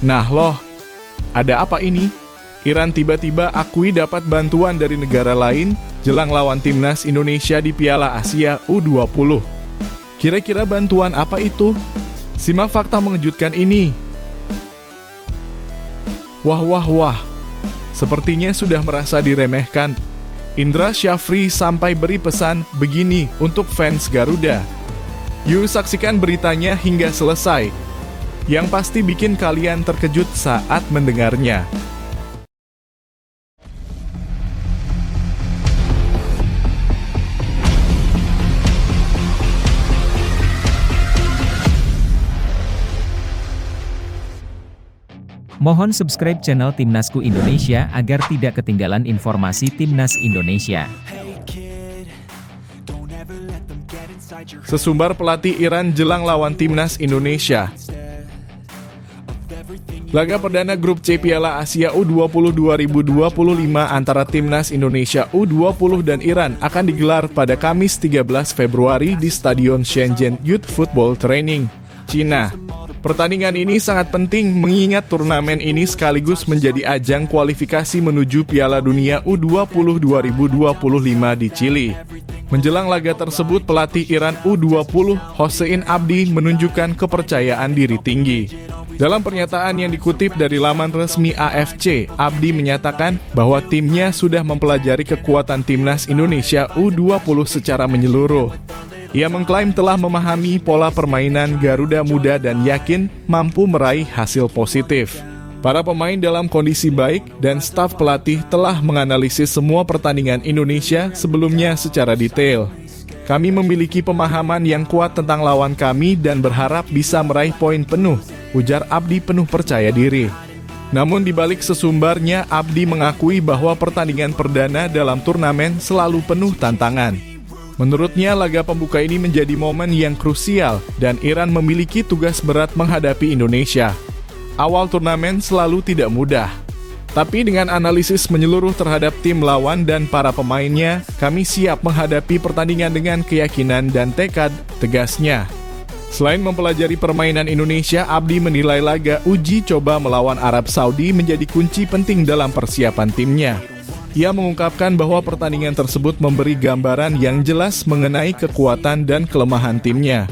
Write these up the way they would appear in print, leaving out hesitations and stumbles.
Nah loh, ada apa ini? Iran tiba-tiba akui dapat bantuan dari negara lain jelang lawan timnas Indonesia di Piala Asia U20. Kira-kira bantuan apa itu? Simak fakta mengejutkan ini. Wah. Sepertinya sudah merasa diremehkan. Indra Syafri sampai beri pesan begini untuk fans Garuda. Yuk saksikan beritanya hingga selesai. Yang pasti bikin kalian terkejut saat mendengarnya. Mohon subscribe channel Timnasku Indonesia agar tidak ketinggalan informasi Timnas Indonesia. Sesumbar pelatih Iran jelang lawan timnas Indonesia. Laga perdana grup C Piala Asia U20 2025 antara timnas Indonesia U20 dan Iran akan digelar pada Kamis 13 Februari di Stadion Shenzhen Youth Football Training, Cina. Pertandingan ini sangat penting mengingat turnamen ini sekaligus menjadi ajang kualifikasi menuju Piala Dunia U20 2025 di Chili. Menjelang laga tersebut, pelatih Iran U20, Hossein Abdi, menunjukkan kepercayaan diri tinggi. Dalam pernyataan yang dikutip dari laman resmi AFC, Abdi menyatakan bahwa timnya sudah mempelajari kekuatan timnas Indonesia U20 secara menyeluruh. Ia mengklaim telah memahami pola permainan Garuda Muda dan yakin mampu meraih hasil positif. Para pemain dalam kondisi baik dan staf pelatih telah menganalisis semua pertandingan Indonesia sebelumnya secara detail. Kami memiliki pemahaman yang kuat tentang lawan kami dan berharap bisa meraih poin penuh, ujar Abdi penuh percaya diri. Namun di balik sesumbarnya, Abdi mengakui bahwa pertandingan perdana dalam turnamen selalu penuh tantangan. Menurutnya, laga pembuka ini menjadi momen yang krusial dan Iran memiliki tugas berat menghadapi Indonesia. Awal turnamen selalu tidak mudah. Tapi dengan analisis menyeluruh terhadap tim lawan dan para pemainnya, kami siap menghadapi pertandingan dengan keyakinan dan tekad, tegasnya. Selain mempelajari permainan Indonesia, Abdi menilai laga uji coba melawan Arab Saudi menjadi kunci penting dalam persiapan timnya. Ia mengungkapkan bahwa pertandingan tersebut memberi gambaran yang jelas mengenai kekuatan dan kelemahan timnya.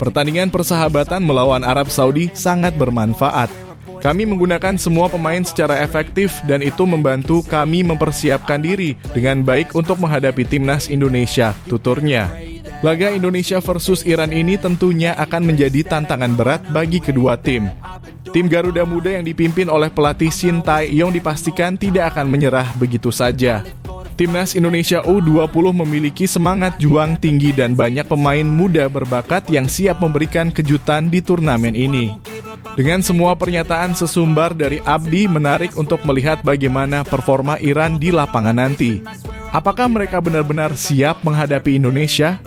Pertandingan persahabatan melawan Arab Saudi sangat bermanfaat. Kami menggunakan semua pemain secara efektif dan itu membantu kami mempersiapkan diri dengan baik untuk menghadapi timnas Indonesia, tuturnya. Laga Indonesia versus Iran ini tentunya akan menjadi tantangan berat bagi kedua tim. Tim Garuda Muda yang dipimpin oleh pelatih Shin Tae-yong dipastikan tidak akan menyerah begitu saja. Timnas Indonesia U20 memiliki semangat juang tinggi dan banyak pemain muda berbakat yang siap memberikan kejutan di turnamen ini. Dengan semua pernyataan sesumbar dari Abdi menarik untuk melihat bagaimana performa Iran di lapangan nanti. Apakah mereka benar-benar siap menghadapi Indonesia?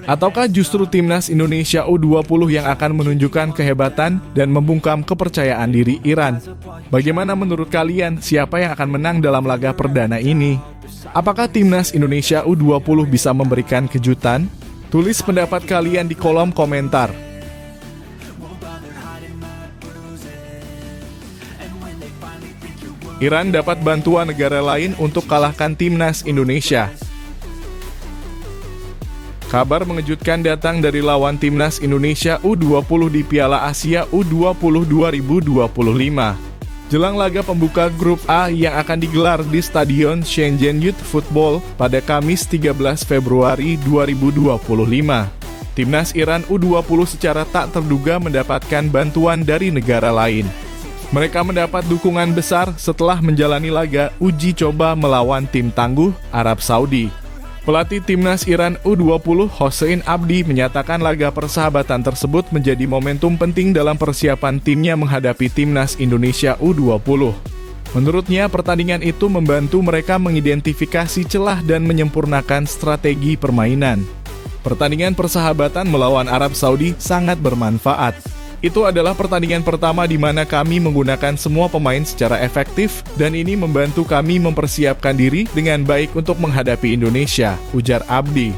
Ataukah justru timnas Indonesia U20 yang akan menunjukkan kehebatan dan membungkam kepercayaan diri Iran? Bagaimana menurut kalian siapa yang akan menang dalam laga perdana ini? Apakah timnas Indonesia U20 bisa memberikan kejutan? Tulis pendapat kalian di kolom komentar. Iran dapat bantuan negara lain untuk kalahkan timnas Indonesia. Kabar mengejutkan datang dari lawan timnas Indonesia U20 di Piala Asia U20 2025. Jelang laga pembuka grup A yang akan digelar di Stadion Shenzhen Youth Football pada Kamis 13 Februari 2025. Timnas Iran U20 secara tak terduga mendapatkan bantuan dari negara lain. Mereka mendapat dukungan besar setelah menjalani laga uji coba melawan tim tangguh Arab Saudi. Pelatih timnas Iran U20 Hossein Abdi menyatakan laga persahabatan tersebut menjadi momentum penting dalam persiapan timnya menghadapi timnas Indonesia U20. Menurutnya, pertandingan itu membantu mereka mengidentifikasi celah dan menyempurnakan strategi permainan. Pertandingan persahabatan melawan Arab Saudi sangat bermanfaat. Itu adalah pertandingan pertama di mana kami menggunakan semua pemain secara efektif dan ini membantu kami mempersiapkan diri dengan baik untuk menghadapi Indonesia, ujar Abdi.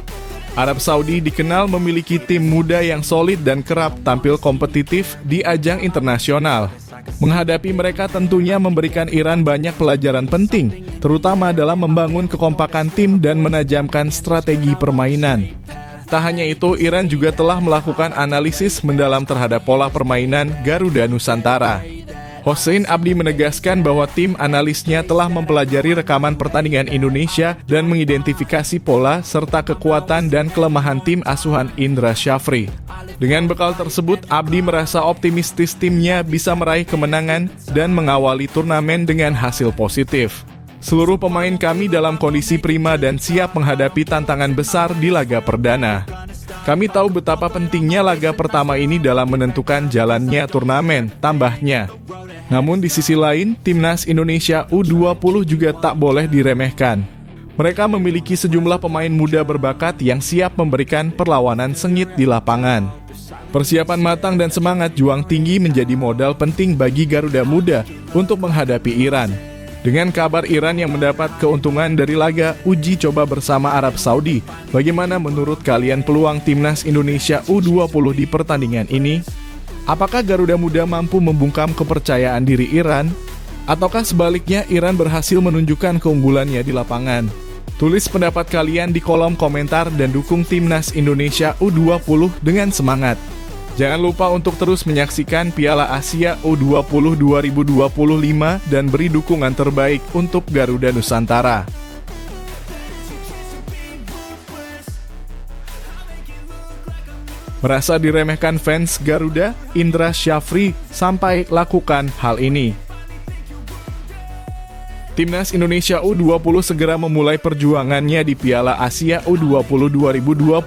Arab Saudi dikenal memiliki tim muda yang solid dan kerap tampil kompetitif di ajang internasional. Menghadapi mereka tentunya memberikan Iran banyak pelajaran penting, terutama dalam membangun kekompakan tim dan menajamkan strategi permainan. Tak hanya itu, Iran juga telah melakukan analisis mendalam terhadap pola permainan Garuda Nusantara. Hossein Abdi menegaskan bahwa tim analisnya telah mempelajari rekaman pertandingan Indonesia dan mengidentifikasi pola serta kekuatan dan kelemahan tim asuhan Indra Syafri. Dengan bekal tersebut, Abdi merasa optimistis timnya bisa meraih kemenangan dan mengawali turnamen dengan hasil positif. Seluruh pemain kami dalam kondisi prima dan siap menghadapi tantangan besar di laga perdana. Kami tahu betapa pentingnya laga pertama ini dalam menentukan jalannya turnamen, tambahnya. Namun di sisi lain, Timnas Indonesia U20 juga tak boleh diremehkan. Mereka memiliki sejumlah pemain muda berbakat yang siap memberikan perlawanan sengit di lapangan. Persiapan matang dan semangat juang tinggi menjadi modal penting bagi Garuda Muda untuk menghadapi Iran. Dengan kabar Iran yang mendapat keuntungan dari laga uji coba bersama Arab Saudi, bagaimana menurut kalian peluang Timnas Indonesia U20 di pertandingan ini? Apakah Garuda Muda mampu membungkam kepercayaan diri Iran? Ataukah sebaliknya Iran berhasil menunjukkan keunggulannya di lapangan? Tulis pendapat kalian di kolom komentar dan dukung Timnas Indonesia U20 dengan semangat. Jangan lupa untuk terus menyaksikan Piala Asia U20 2025 dan beri dukungan terbaik untuk Garuda Nusantara. Merasa diremehkan fans Garuda, Indra Syafri sampai lakukan hal ini. Timnas Indonesia U20 segera memulai perjuangannya di Piala Asia U20 2025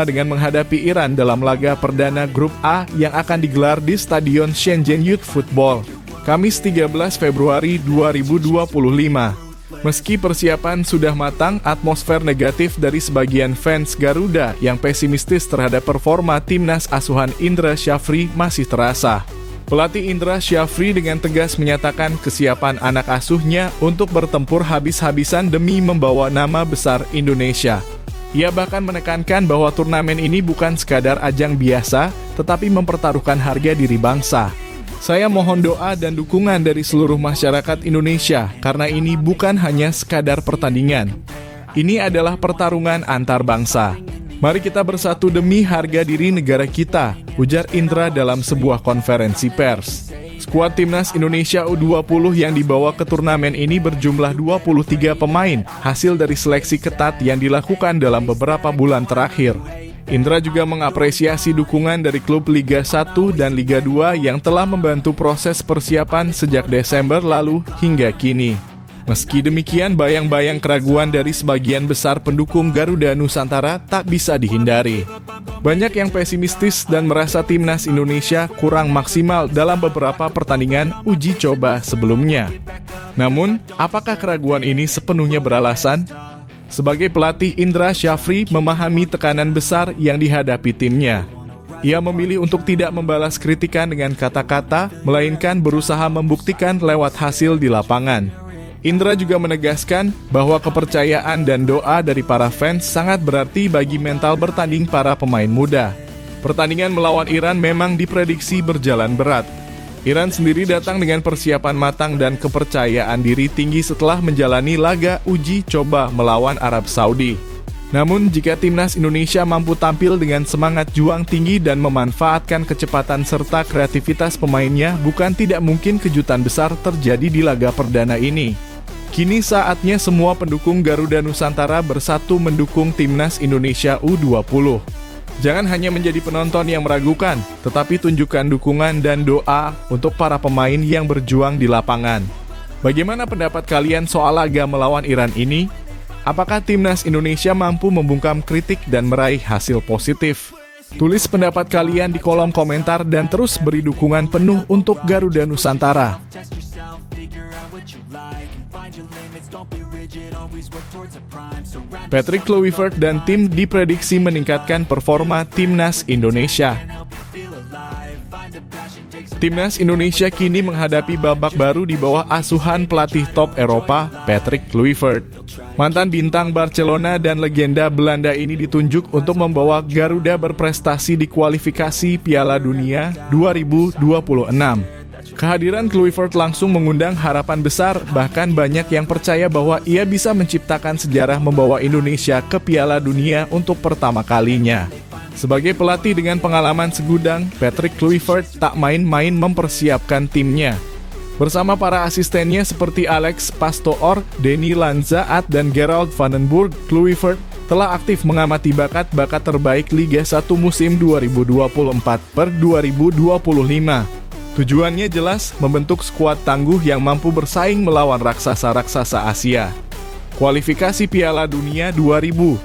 dengan menghadapi Iran dalam laga perdana Grup A yang akan digelar di Stadion Shenzhen Youth Football, Kamis 13 Februari 2025. Meski persiapan sudah matang, atmosfer negatif dari sebagian fans Garuda yang pesimistis terhadap performa timnas asuhan Indra Syafri masih terasa. Pelatih Indra Syafri dengan tegas menyatakan kesiapan anak asuhnya untuk bertempur habis-habisan demi membawa nama besar Indonesia. Ia bahkan menekankan bahwa turnamen ini bukan sekadar ajang biasa, tetapi mempertaruhkan harga diri bangsa. Saya mohon doa dan dukungan dari seluruh masyarakat Indonesia, karena ini bukan hanya sekadar pertandingan. Ini adalah pertarungan antar bangsa. Mari kita bersatu demi harga diri negara kita, ujar Indra dalam sebuah konferensi pers. Skuad Timnas Indonesia U20 yang dibawa ke turnamen ini berjumlah 23 pemain, hasil dari seleksi ketat yang dilakukan dalam beberapa bulan terakhir. Indra juga mengapresiasi dukungan dari klub Liga 1 dan Liga 2 yang telah membantu proses persiapan sejak Desember lalu hingga kini. Meski demikian, bayang-bayang keraguan dari sebagian besar pendukung Garuda Nusantara tak bisa dihindari. Banyak yang pesimistis dan merasa Timnas Indonesia kurang maksimal dalam beberapa pertandingan uji coba sebelumnya. Namun, apakah keraguan ini sepenuhnya beralasan? Sebagai pelatih, Indra Syafri memahami tekanan besar yang dihadapi timnya. Ia memilih untuk tidak membalas kritikan dengan kata-kata, melainkan berusaha membuktikan lewat hasil di lapangan. Indra juga menegaskan bahwa kepercayaan dan doa dari para fans sangat berarti bagi mental bertanding para pemain muda. Pertandingan melawan Iran memang diprediksi berjalan berat. Iran sendiri datang dengan persiapan matang dan kepercayaan diri tinggi setelah menjalani laga uji coba melawan Arab Saudi. Namun, jika Timnas Indonesia mampu tampil dengan semangat juang tinggi dan memanfaatkan kecepatan serta kreativitas pemainnya, bukan tidak mungkin kejutan besar terjadi di laga perdana ini. Kini saatnya semua pendukung Garuda Nusantara bersatu mendukung Timnas Indonesia U20. Jangan hanya menjadi penonton yang meragukan, tetapi tunjukkan dukungan dan doa untuk para pemain yang berjuang di lapangan. Bagaimana pendapat kalian soal laga melawan Iran ini? Apakah Timnas Indonesia mampu membungkam kritik dan meraih hasil positif? Tulis pendapat kalian di kolom komentar dan terus beri dukungan penuh untuk Garuda Nusantara. Patrick Kluivert dan tim diprediksi meningkatkan performa Timnas Indonesia. Timnas Indonesia kini menghadapi babak baru di bawah asuhan pelatih top Eropa, Patrick Kluivert. Mantan bintang Barcelona dan legenda Belanda ini ditunjuk untuk membawa Garuda berprestasi di kualifikasi Piala Dunia 2026. Kehadiran Kluivert langsung mengundang harapan besar, bahkan banyak yang percaya bahwa ia bisa menciptakan sejarah membawa Indonesia ke Piala Dunia untuk pertama kalinya. Sebagai pelatih dengan pengalaman segudang, Patrick Kluivert tak main-main mempersiapkan timnya. Bersama para asistennya seperti Alex Pastoor, Denny Lanzaat, dan Gerald van den Burg, Kluivert telah aktif mengamati bakat-bakat terbaik Liga 1 musim 2024/2025. Tujuannya jelas, membentuk skuad tangguh yang mampu bersaing melawan raksasa-raksasa Asia. Kualifikasi Piala Dunia 2026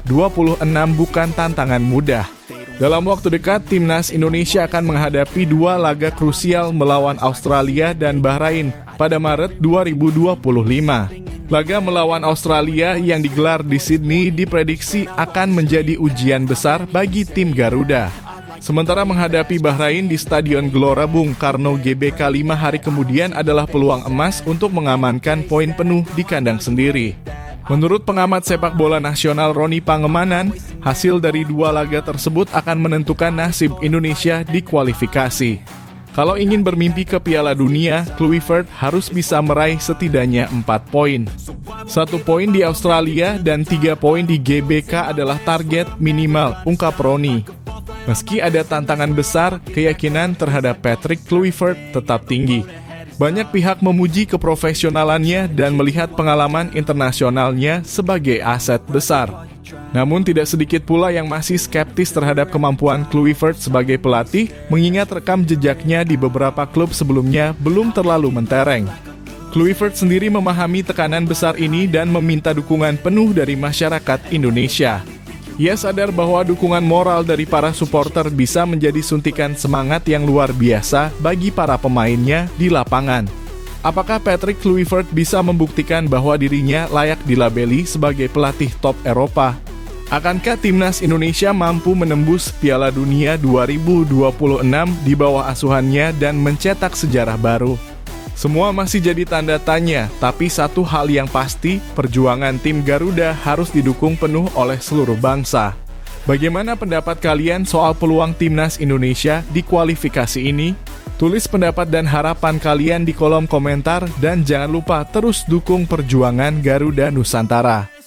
bukan tantangan mudah. Dalam waktu dekat, timnas Indonesia akan menghadapi 2 laga krusial melawan Australia dan Bahrain pada Maret 2025. Laga melawan Australia yang digelar di Sydney diprediksi akan menjadi ujian besar bagi tim Garuda. Sementara menghadapi Bahrain di Stadion Gelora Bung Karno GBK 5 hari kemudian adalah peluang emas untuk mengamankan poin penuh di kandang sendiri. Menurut pengamat sepak bola nasional Roni Pangemanan, hasil dari 2 laga tersebut akan menentukan nasib Indonesia di kualifikasi. Kalau ingin bermimpi ke Piala Dunia, Kluivert harus bisa meraih setidaknya 4 poin. 1 poin di Australia dan 3 poin di GBK adalah target minimal, ungkap Roni. Meski ada tantangan besar, keyakinan terhadap Patrick Kluivert tetap tinggi. Banyak pihak memuji keprofesionalannya dan melihat pengalaman internasionalnya sebagai aset besar. Namun tidak sedikit pula yang masih skeptis terhadap kemampuan Kluivert sebagai pelatih, mengingat rekam jejaknya di beberapa klub sebelumnya belum terlalu mentereng. Kluivert sendiri memahami tekanan besar ini dan meminta dukungan penuh dari masyarakat Indonesia. Ia sadar bahwa dukungan moral dari para supporter bisa menjadi suntikan semangat yang luar biasa bagi para pemainnya di lapangan. Apakah Patrick Kluivert bisa membuktikan bahwa dirinya layak dilabeli sebagai pelatih top Eropa? Akankah timnas Indonesia mampu menembus Piala Dunia 2026 di bawah asuhannya dan mencetak sejarah baru? Semua masih jadi tanda tanya, tapi satu hal yang pasti, perjuangan tim Garuda harus didukung penuh oleh seluruh bangsa. Bagaimana pendapat kalian soal peluang timnas Indonesia di kualifikasi ini? Tulis pendapat dan harapan kalian di kolom komentar dan jangan lupa terus dukung perjuangan Garuda Nusantara.